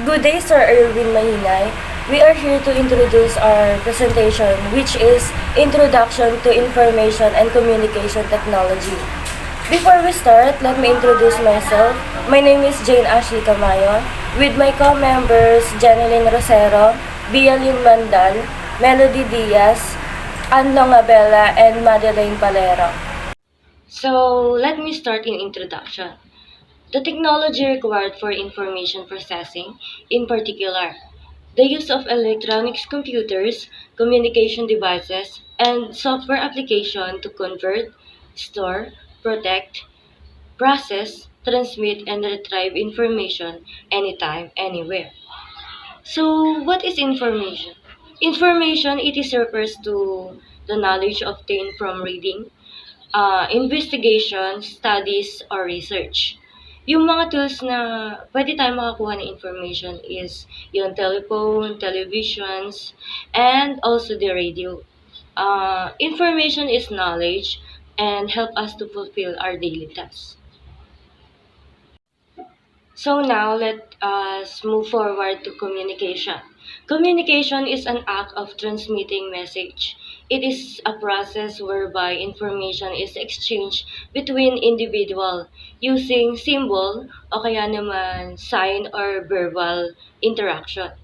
Good day, Sir Erwin Mahinay. We are here to introduce our presentation, which is Introduction to Information and Communication Technology. Before we start, let me introduce myself. My name is Jane Ashley Camayo, with my co-members Janeline Rosero, Bialyn Mandal, Melody Diaz, Ann Longabella, and Madeleine Palero. So, let me start in introduction. The technology required for information processing, in particular, the use of electronics computers, communication devices, and software application to convert, store, protect, process, transmit, and retrieve information anytime, anywhere. So, what is information? Information, it is refers to the knowledge obtained from reading, investigation, studies, or research. Yung mga tools na pwede tayo makakuha ng information is yung telephone, televisions, and also the radio. Information is knowledge and help us to fulfill our daily tasks. So now let us move forward to communication. Communication is an act of transmitting message. It is a process whereby information is exchanged between individual using symbol o kaya naman sign or verbal interaction.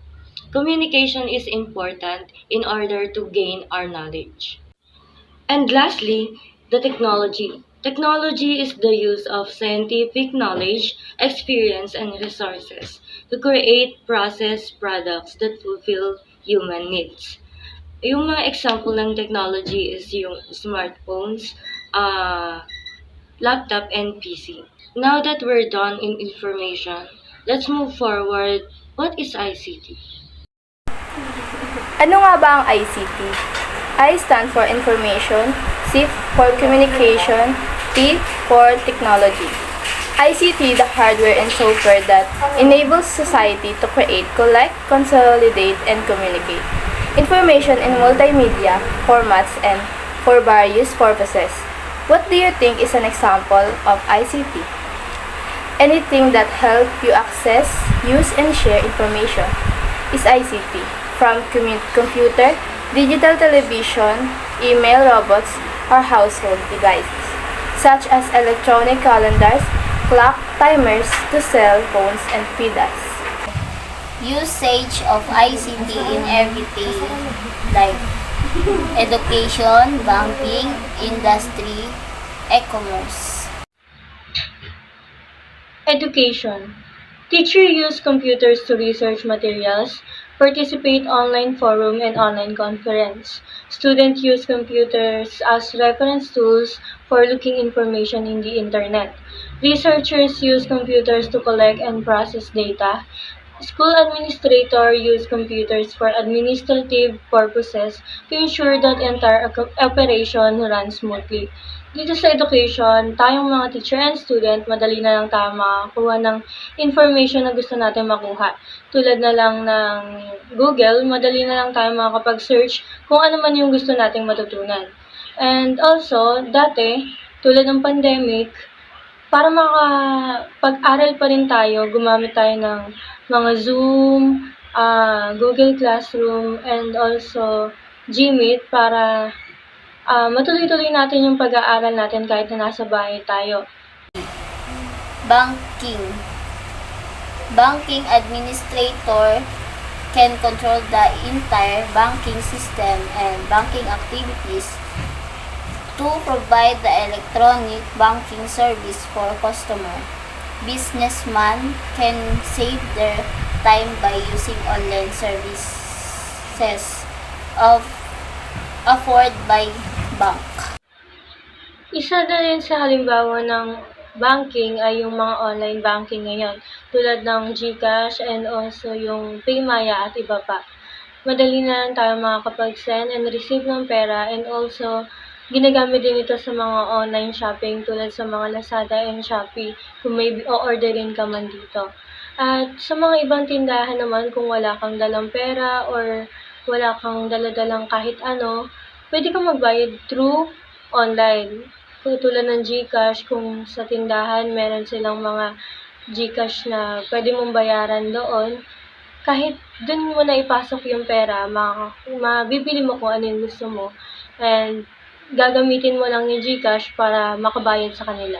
Communication is important in order to gain our knowledge. And lastly, the technology. Technology is the use of scientific knowledge, experience, and resources to create process products that fulfill human needs. Yung mga example ng technology is yung smartphones, laptop, and PC. Now that we're done in information, let's move forward. What is ICT? Ano nga ba ang ICT? I stand for Information, C for Communication, T for Technology. ICT, the hardware and software that enables society to create, collect, consolidate, and communicate information in multimedia formats and for various purposes. What do you think is an example of ICT? Anything that helps you access, use, and share information is ICT, from computer, digital television, email robots, or household devices, such as electronic calendars, clock, timers, to cell phones, and feeders. Usage of ICT in everyday life. Education, banking, industry, e-commerce. Education. Teacher use computers to research materials, participate online forum and online conference. Student use computers as reference tools for looking information in the internet. Researchers use computers to collect and process data. School administrator use computers for administrative purposes to ensure that entire operation runs smoothly. Dito sa education, tayong mga teacher and student, madali na lang tayo makakuha ng information na gusto natin makuha. Tulad na lang ng Google, madali na lang tayo makakapag-search kung ano man yung gusto nating matutunan. And also, dati, tulad ng pandemic, para makapag-aral pa rin tayo, gumamit tayo ng mga Zoom, Google Classroom, and also Gmeet para matuloy-tuloy natin yung pag-aaral natin kahit na nasa bahay tayo. Banking. Banking administrator can control the entire banking system and banking activities to provide the electronic banking service for customer. Businessman can save their time by using online services offered by bank. Isa na rin sa halimbawa ng banking ay yung mga online banking ngayon, tulad ng GCash and also yung Paymaya at iba pa. Madali na lang tayo makakapag-send and receive ng pera, and also ginagamit din ito sa mga online shopping tulad sa mga Lazada and Shopee kung may o-orderin ka man dito. At sa mga ibang tindahan naman, kung wala kang dalang pera or wala kang daladalang kahit ano, pwede kang magbayad through online. Tulad ng GCash, kung sa tindahan meron silang mga GCash na pwede mong bayaran doon. kahit dun mo na ipasok yung pera, mabibili mo kung ano yung gusto mo, and gagamitin mo lang yung GCash para makabayad sa kanila.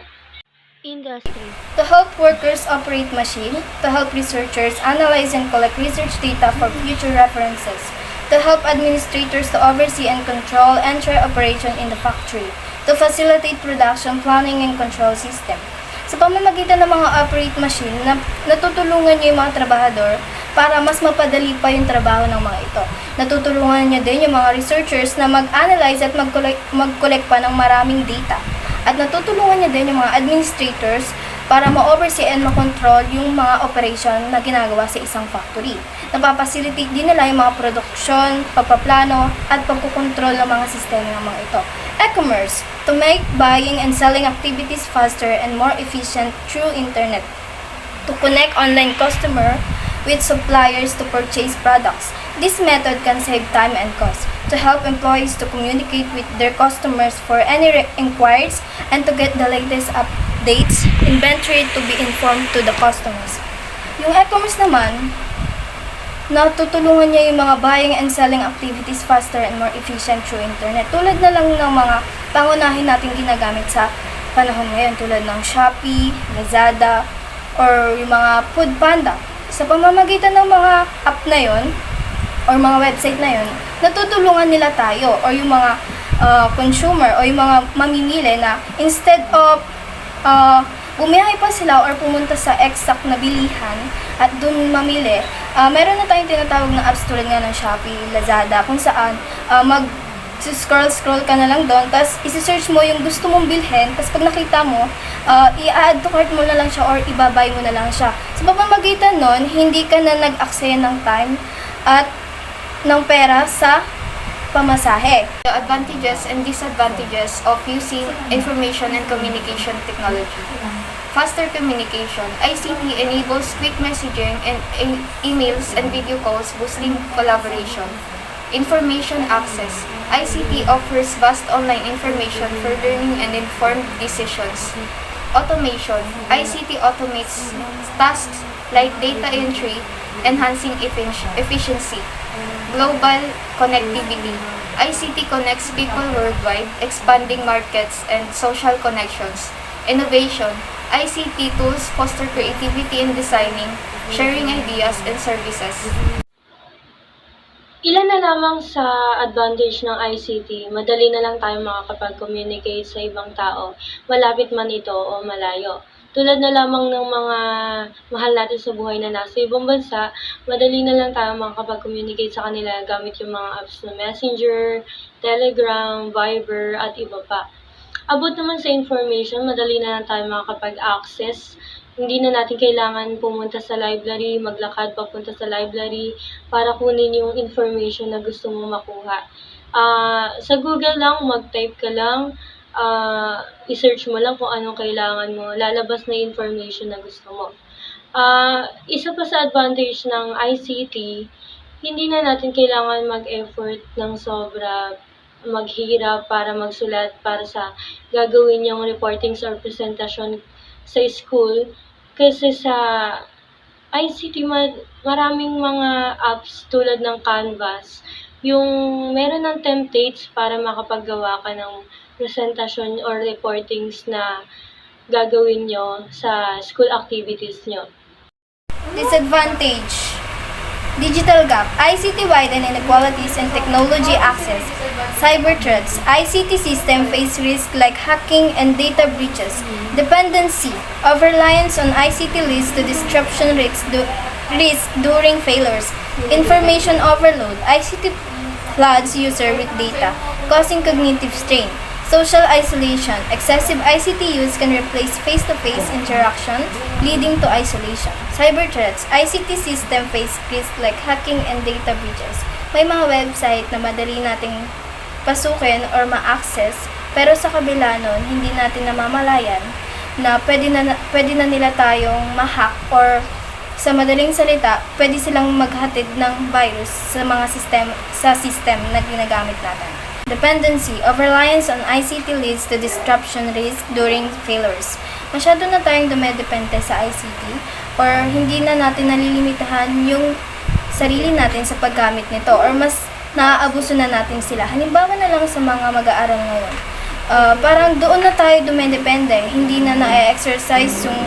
Industry. To help workers operate machine, to help researchers analyze and collect research data for future references, to help administrators to oversee and control entire operation in the factory, to facilitate production, planning, and control system. Sa pamamagitan ng mga operate machine, natutulungan niyo yung mga trabahador para mas mapadali pa yung trabaho ng mga ito. Natutulungan niya din yung mga researchers na mag-analyze at mag-collect pa ng maraming data. At natutulungan niya din yung mga administrators para ma-oversee and ma-control yung mga operation na ginagawa sa isang factory. Napapacilitate din nila yung mga produksyon, pagpaplano, at pagkukontrol ng mga sistema ng mga ito. E-commerce, to make buying and selling activities faster and more efficient through internet. To connect online customer with suppliers to purchase products. This method can save time and cost. To help employees to communicate with their customers for any inquiries and to get the latest updates, inventory to be informed to the customers. Yung e-commerce naman, natutulungan niya yung mga buying and selling activities faster and more efficient through internet. Tulad na lang ng mga pangunahin natin ginagamit sa panahon ngayon, tulad ng Shopee, Lazada, or yung mga Food Panda. Sa pamamagitan ng mga app na yon or mga website na yon, natutulungan nila tayo or yung mga consumer o yung mga mamimili na instead of bumiyahe pa sila or pumunta sa exact na bilihan at dun mamili, meron na tayong tinatawag na apps tulad nga ng Shopee, Lazada, kung saan scroll ka na lang doon, tapos isi-search mo yung gusto mong bilhin, tapos pag nakita mo, i-add to cart mo na lang siya or ibabay mo na lang siya. Sa pamamagitan nun, hindi ka na nag-aksaya ng time at ng pera sa pamasahe. The advantages and disadvantages of using information and communication technology. Faster communication. ICT enables quick messaging and emails and video calls, boosting collaboration. Information access. ICT offers vast online information for learning and informed decisions. Automation. ICT automates tasks like data entry, enhancing efficiency. Global connectivity. ICT connects people worldwide, expanding markets and social connections. Innovation. ICT tools foster creativity in designing, sharing ideas and services. Ilan na lamang sa advantage ng ICT, madali na lang tayo makakapag-communicate sa ibang tao, malapit man ito o malayo. Tulad na lamang ng mga mahal natin sa buhay na nasa ibang bansa, madali na lang tayo makakapag-communicate sa kanila gamit yung mga apps na Messenger, Telegram, Viber, at iba pa. Abot naman sa information, madali na lang tayo makakapag-access. Hindi na natin kailangan pumunta sa library, maglakad papunta sa library para kunin yung information na gusto mong makuha. Sa Google lang, mag-type ka lang, i-search mo lang kung anong kailangan mo, lalabas na information na gusto mo. Isa pa sa advantage ng ICT, hindi na natin kailangan mag-effort ng sobra, maghirap para magsulat para sa gagawin yung reportings or presentation sa school. Kasi sa ICT, maraming mga apps tulad ng Canvas, yung meron ng templates para makapaggawa ka ng presentation or reportings na gagawin nyo sa school activities nyo. Disadvantage. Digital gap. ICT widen inequalities in technology access. Cyber threats. ICT system face risks like hacking and data breaches. Dependency. Over-reliance on ICT leads to disruption risk during failures. Information overload. ICT floods user with data, causing cognitive strain. Social isolation. Excessive ICT use can replace face-to-face interaction, leading to isolation. Cyber threats. ICT system face risks like hacking and data breaches. May mga website na madali nating pasukin or ma-access, pero sa kabila nun, hindi natin namamalayan na pwede na nila tayong ma-hack or sa madaling salita, pwede silang maghatid ng virus sa mga system na ginagamit natin. Dependency. Over-reliance on ICT leads to disruption risk during failures. Masyado na tayong dumedepende sa ICT or hindi na natin nalilimitahan yung sarili natin sa paggamit nito or mas naaabuso na natin sila. Halimbawa na lang sa mga mag-aaral ngayon. Parang doon na tayo dumedepende. Hindi na na-exercise yung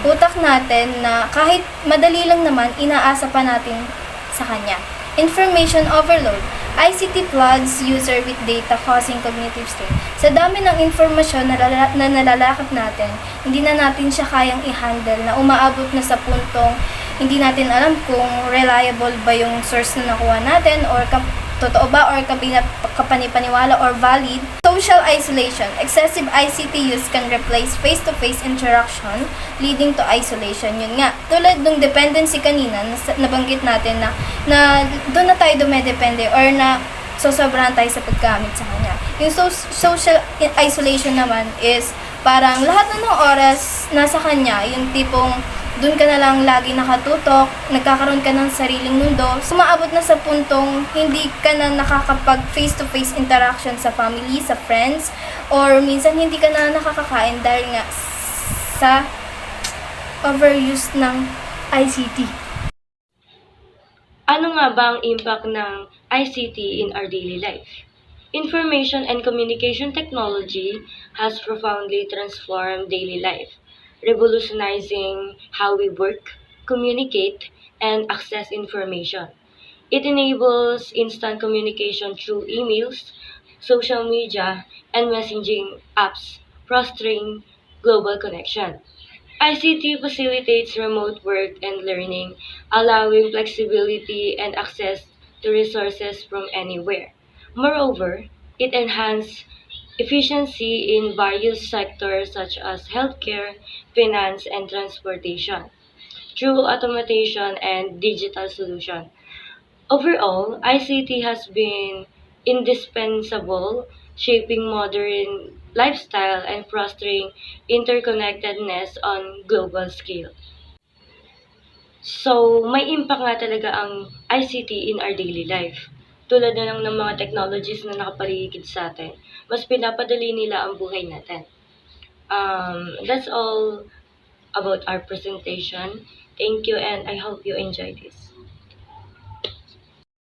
utak natin na kahit madali lang naman, inaasa pa natin sa kanya. Information overload. ICT floods user with data causing cognitive strain. Sa dami ng informasyon na nalalakad natin, hindi na natin siya kayang i-handle na umaabot na sa puntong hindi natin alam kung reliable ba yung source na nakuha natin or totoo ba or kapanipaniwala or valid. Social isolation. Excessive ICT use can replace face-to-face interaction leading to isolation. Yun nga, tulad ng dependency kanina, nabanggit natin na doon na tayo dumedepende or na sosobrahan tayo sa paggamit sa kanya. Yung social isolation naman is parang lahat ng oras nasa kanya, yung tipong doon ka na lang lagi nakatutok, nagkakaroon ka ng sariling mundo, sumaabot na sa puntong hindi ka na nakakapag face-to-face interaction sa family, sa friends, or minsan hindi ka na nakakakain dahil nga sa overuse ng ICT. Ano nga ba ang impact ng ICT in our daily life? Information and communication technology has profoundly transformed daily life, revolutionizing how we work, communicate, and access information. It enables instant communication through emails, social media, and messaging apps, fostering global connection. ICT facilitates remote work and learning, allowing flexibility and access to resources from anywhere. Moreover, it enhances efficiency in various sectors such as healthcare, finance, and transportation through automation and digital solution. Overall, ICT has been indispensable, shaping modern lifestyle and fostering interconnectedness on global scale. So, may impact nga talaga ang ICT in our daily life. Tulad na lang ng mga technologies na nakapaligid sa atin, mas pinapadali nila ang buhay natin. That's all about our presentation. Thank you and I hope you enjoy this.